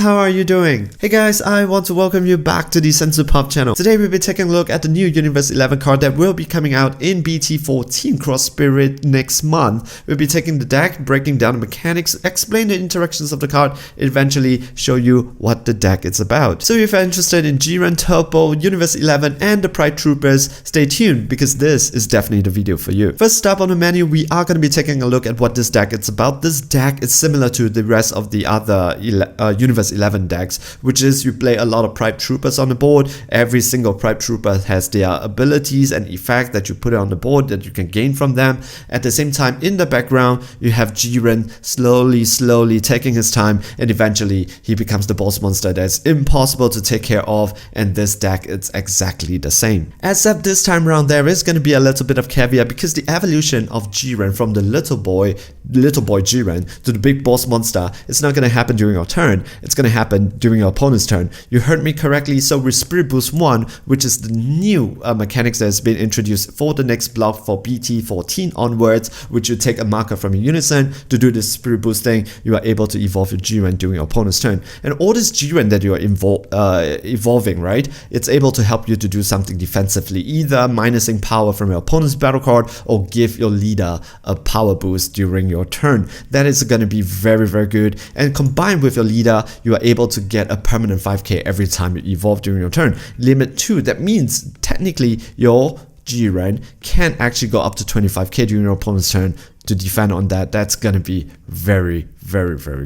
how are you doing? Hey guys, I want to welcome you back to the Sensu Pop channel. Today we'll be taking a look at the new Universe 11 card that will be coming out in BT14 Cross Spirit next month. We'll be taking the deck, breaking down the mechanics, explain the interactions of the card, eventually show you what the deck is about. So if you're interested in Jiren, Turbo, Universe 11 and the Pride Troopers, stay tuned because this is definitely the video for you. First up on the menu, we are going to be taking a look at what this deck is about. This deck is similar to the rest of the other Universe 11 decks, which is you play a lot of Pride Troopers on the board. Every single Pride Trooper has their abilities and effect that you put on the board that you can gain from them. At the same time, in the background, you have Jiren slowly taking his time, and eventually he becomes the boss monster that's impossible to take care of, and this deck is exactly the same. Except this time around there is going to be a little bit of caveat because the evolution of Jiren from the little boy Jiren to the big boss monster, it's not going to happen during your turn. It's going to happen during your opponent's turn. You heard me correctly. So with Spirit Boost 1, which is the new mechanics that has been introduced for the next block for BT14 onwards, which you take a marker from your Unison to do this Spirit Boost thing, you are able to evolve your Jiren during your opponent's turn. And all this Jiren that you are evolving, right, it's able to help you to do something defensively, either minusing power from your opponent's battle card or give your leader a power boost during your turn. That is going to be very good, and combined with your leader, you are able to get a permanent 5k every time you evolve during your turn. Limit 2, that means technically your Jiren can actually go up to 25k during your opponent's turn to defend on that. That's gonna be very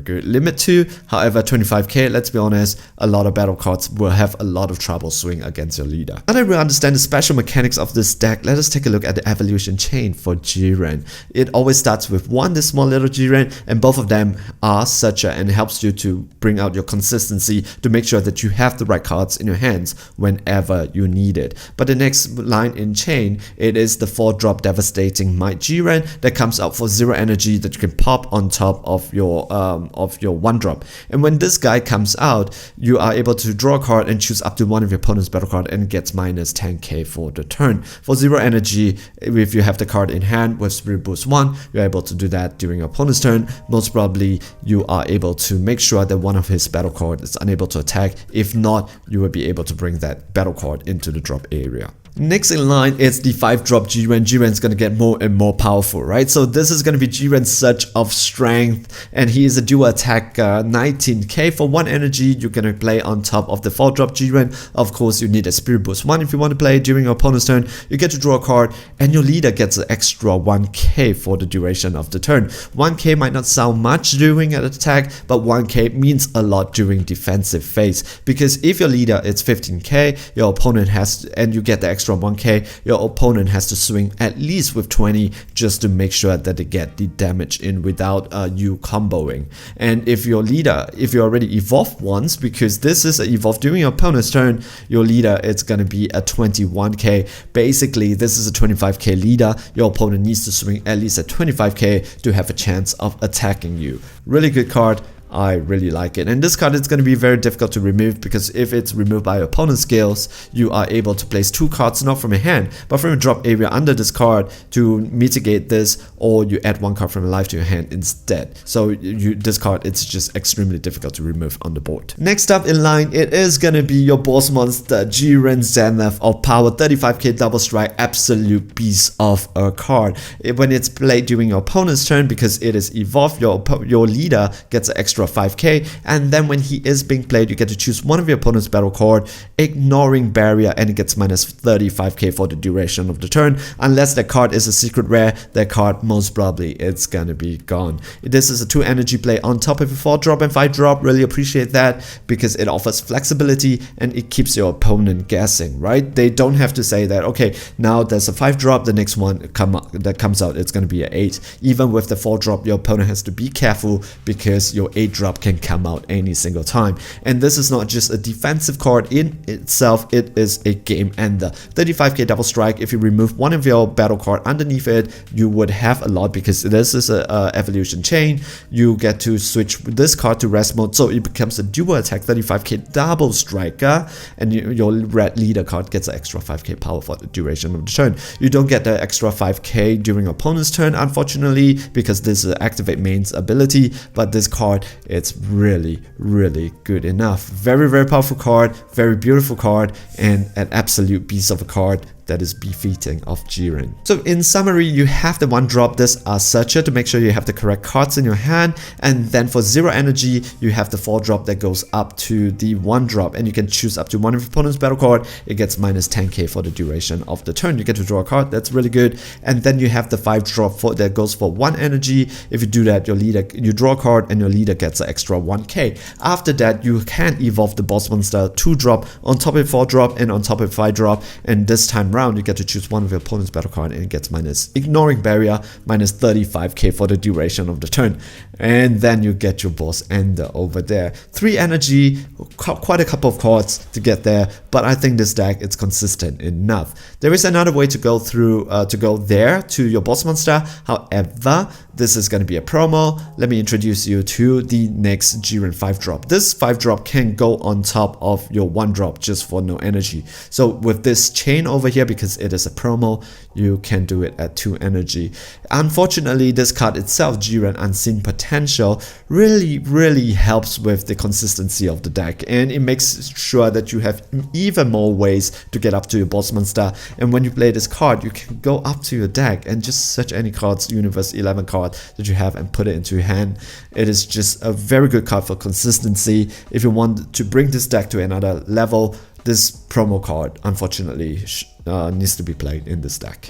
good. Limit 2, however, 25k, let's be honest, a lot of battle cards will have a lot of trouble swing against your leader. Now that we understand the special mechanics of this deck, let us take a look at the evolution chain for Jiren. It always starts with this small little Jiren, and both of them are such and helps you to bring out your consistency to make sure that you have the right cards in your hands whenever you need it. But the next line in chain, it is the 4-drop Devastating Might Jiren that comes out for 0 energy that you can pop on top of your 1-drop. And when this guy comes out, you are able to draw a card and choose up to one of your opponent's battle card and gets minus 10k for the turn. For 0 energy, if you have the card in hand with Spirit Boost 1, you're able to do that during your opponent's turn. Most probably, you are able to make sure that one of his battle cards is unable to attack. If not, you will be able to bring that battle card into the drop area. Next in line is the 5-drop Jiren. Jiren's gonna get more and more powerful, right? So this is gonna be Jiren's Surge of Strength, and he is a dual attack 19k for 1 energy. You're gonna play on top of the 4-drop Jiren. Of course, you need a Spirit Boost 1 if you want to play during your opponent's turn. You get to draw a card, and your leader gets an extra 1k for the duration of the turn. 1k might not sound much during an attack, but 1k means a lot during defensive phase, because if your leader is 15k, your opponent has to, and you get the extra 1k, your opponent has to swing at least with 20 just to make sure that they get the damage in without you comboing. And if your leader, if you already evolved once, because this is an evolve during your opponent's turn, your leader, it's gonna be a 21k. Basically, this is a 25k leader. Your opponent needs to swing at least at 25k to have a chance of attacking you. Really good card. I really like it. And this card is going to be very difficult to remove, because if it's removed by your opponent's skills, you are able to place 2 cards not from your hand but from your drop area under this card to mitigate this, or you add 1 card from your life to your hand instead. So this card, it's just extremely difficult to remove on the board. Next up in line, it is going to be your boss monster Jiren Zenith of power 35k double strike, absolute beast of a card. When it's played during your opponent's turn, because it is evolved, your leader gets an extra 5k, and then when he is being played, you get to choose one of your opponent's battle card, ignoring barrier, and it gets minus 35k for the duration of the turn. Unless the card is a secret rare, that card most probably it's gonna be gone. This is a 2 energy play on top of a 4-drop and 5-drop. Really appreciate that, because it offers flexibility and it keeps your opponent guessing, right? They don't have to say that, okay, now there's a 5-drop, the next one that comes out, it's gonna be an 8. Even with the 4-drop, your opponent has to be careful, because your 8-drop can come out any single time. And this is not just a defensive card in itself, it is a game ender. 35k double strike, if you remove one of your battle card underneath it, you would have a lot, because this is a evolution chain. You get to switch this card to rest mode, so it becomes a dual attack 35k double striker, and your red leader card gets an extra 5k power for the duration of the turn. You don't get the extra 5k during your opponent's turn, unfortunately, because this is activate main's ability, but this card it's really good enough. Very powerful card, very beautiful card, and an absolute beast of a card that is befitting of Jiren. So in summary, you have the 1-drop, this searcher, to make sure you have the correct cards in your hand, and then for 0 energy you have the 4-drop that goes up to the 1-drop, and you can choose up to one of your opponent's battle card. It gets minus 10k for the duration of the turn. You get to draw a card, that's really good. And then you have the 5-drop that goes for 1 energy. If you do that, your leader, you draw a card and your leader gets an extra 1k. After that, you can evolve the boss monster 2-drop on top of 4-drop and on top of 5-drop, and this time round you get to choose one of your opponent's battle card and it gets minus ignoring barrier, minus 35k for the duration of the turn. And then you get your boss ender over there. 3 energy, quite a couple of cards to get there, but I think this deck is consistent enough. There is another way to go through to your boss monster. However, this is going to be a promo. Let me introduce you to the next Jiren 5-drop. This 5-drop can go on top of your 1-drop just for no energy. So with this chain over here, because it is a promo, you can do it at 2 energy. Unfortunately, this card itself, Jiren Unseen Potential, really helps with the consistency of the deck, and it makes sure that you have even more ways to get up to your boss monster. And when you play this card, you can go up to your deck and just search any cards, Universe 11 card that you have, and put it into your hand. It is just a very good card for consistency. If you want to bring this deck to another level, this promo card unfortunately needs to be played in this deck.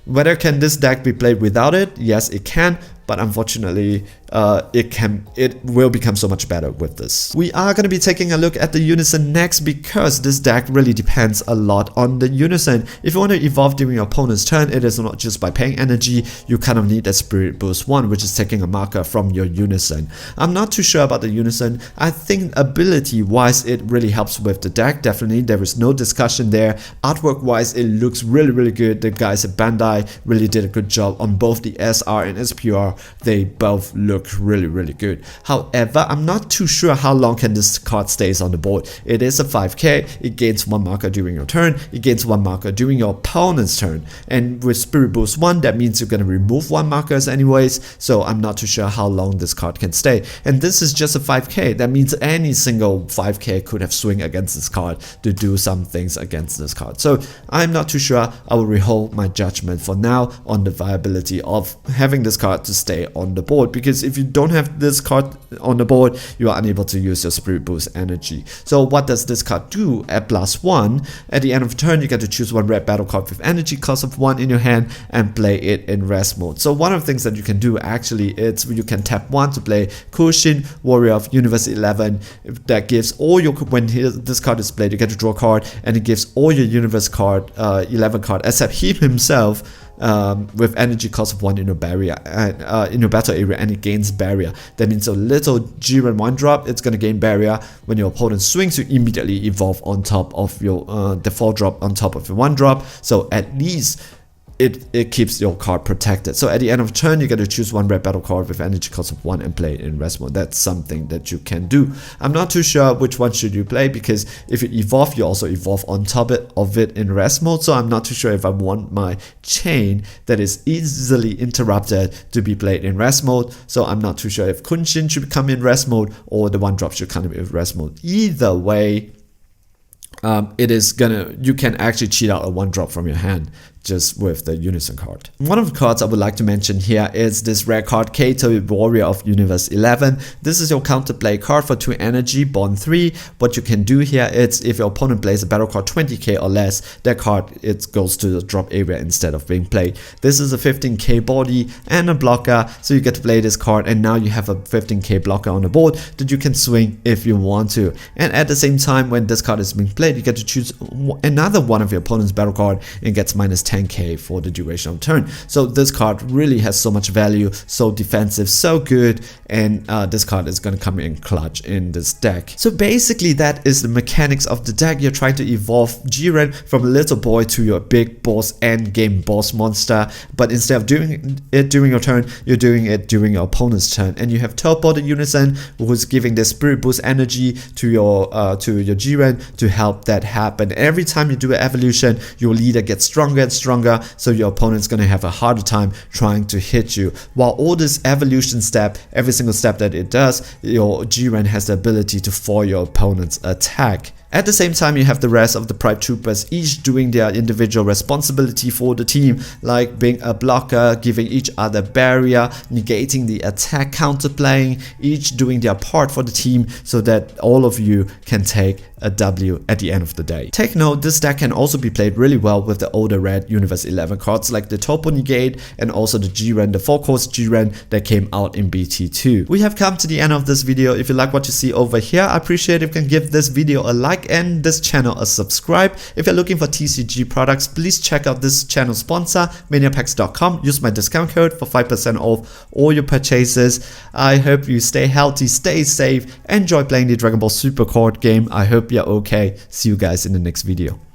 Whether can this deck be played without it? Yes, it can, but unfortunately it will become so much better with this. We are going to be taking a look at the Unison next, because this deck really depends a lot on the Unison. If you want to evolve during your opponent's turn, it is not just by paying energy. You kind of need a Spirit Boost 1, which is taking a marker from your Unison. I'm not too sure about the Unison. I think ability wise it really helps with the deck. Definitely, there is no discussion there. Artwork wise, it looks really good. The guys at Bandai really did a good job on both the SR and SPR. They both look really good. However, I'm not too sure how long can this card stays on the board. It is a 5k, it gains 1 marker during your turn, it gains 1 marker during your opponent's turn, and with Spirit Boost 1 that means you're going to remove 1 markers anyways, so I'm not too sure how long this card can stay. And this is just a 5k, that means any single 5k could have swing against this card to do some things against this card. So I'm not too sure. I will withhold my judgment for now on the viability of having this card to stay on the board, because if you don't have this card on the board, you are unable to use your Spirit Boost energy. So what does this card do? At +1, at the end of the turn, you get to choose 1 red battle card with energy cost of 1 in your hand and play it in rest mode. So one of the things that you can do actually, it's you can tap 1 to play Kushin, Warrior of Universe 11. That gives all your, when this card is played, you get to draw a card, and it gives all your Universe card 11 card except him himself with energy cost of 1 in your barrier in your battle area, and it gains barrier. That means a little Jiren 1-drop, it's gonna gain barrier. When your opponent swings, you immediately evolve on top of your the 4-drop on top of your 1-drop. So at least it keeps your card protected. So at the end of the turn, you get to choose 1 red battle card with energy cost of 1 and play it in rest mode. That's something that you can do. I'm not too sure which one should you play, because if you evolve, you also evolve on top of it in rest mode. So I'm not too sure if I want my chain that is easily interrupted to be played in rest mode. So I'm not too sure if Kunshin should come in rest mode or the 1-drop should come in rest mode. Either way, you can actually cheat out a 1-drop from your hand just with the Unison card. One of the cards I would like to mention here is this rare card, Kato, Warrior of Universe 11. This is your counterplay card for 2 energy, bond 3. What you can do here is if your opponent plays a battle card 20k or less, that card it goes to the drop area instead of being played. This is a 15k body and a blocker, so you get to play this card, and now you have a 15k blocker on the board that you can swing if you want to. And at the same time, when this card is being played, you get to choose another one of your opponent's battle card and gets minus 10k for the duration of turn. So this card really has so much value, so defensive, so good, and this card is going to come in clutch in this deck. So basically that is the mechanics of the deck. You're trying to evolve Jiren from a little boy to your big boss end game boss monster, but instead of doing it during your turn, you're doing it during your opponent's turn. And you have Turbo the Unison, who's giving the Spirit Boost energy to your Jiren to help that happen. Every time you do an evolution, your leader gets stronger and stronger stronger, so your opponent's gonna have a harder time trying to hit you. While all this evolution step, every single step that it does, your Jiren has the ability to foil your opponent's attack. At the same time, you have the rest of the Pride Troopers, each doing their individual responsibility for the team, like being a blocker, giving each other barrier, negating the attack, counterplaying, each doing their part for the team so that all of you can take a W at the end of the day. Take note, this deck can also be played really well with the older red Universe 11 cards like the Topo Negate and also the Jiren, the 4-course Jiren that came out in BT2. We have come to the end of this video. If you like what you see over here, I appreciate if you can give this video a like and this channel a subscribe. If you're looking for TCG products, please check out this channel sponsor, maniapacks.com. Use my discount code for 5% off all your purchases. I hope you stay healthy, stay safe, enjoy playing the Dragon Ball Super card game. I hope you're okay. See you guys in the next video.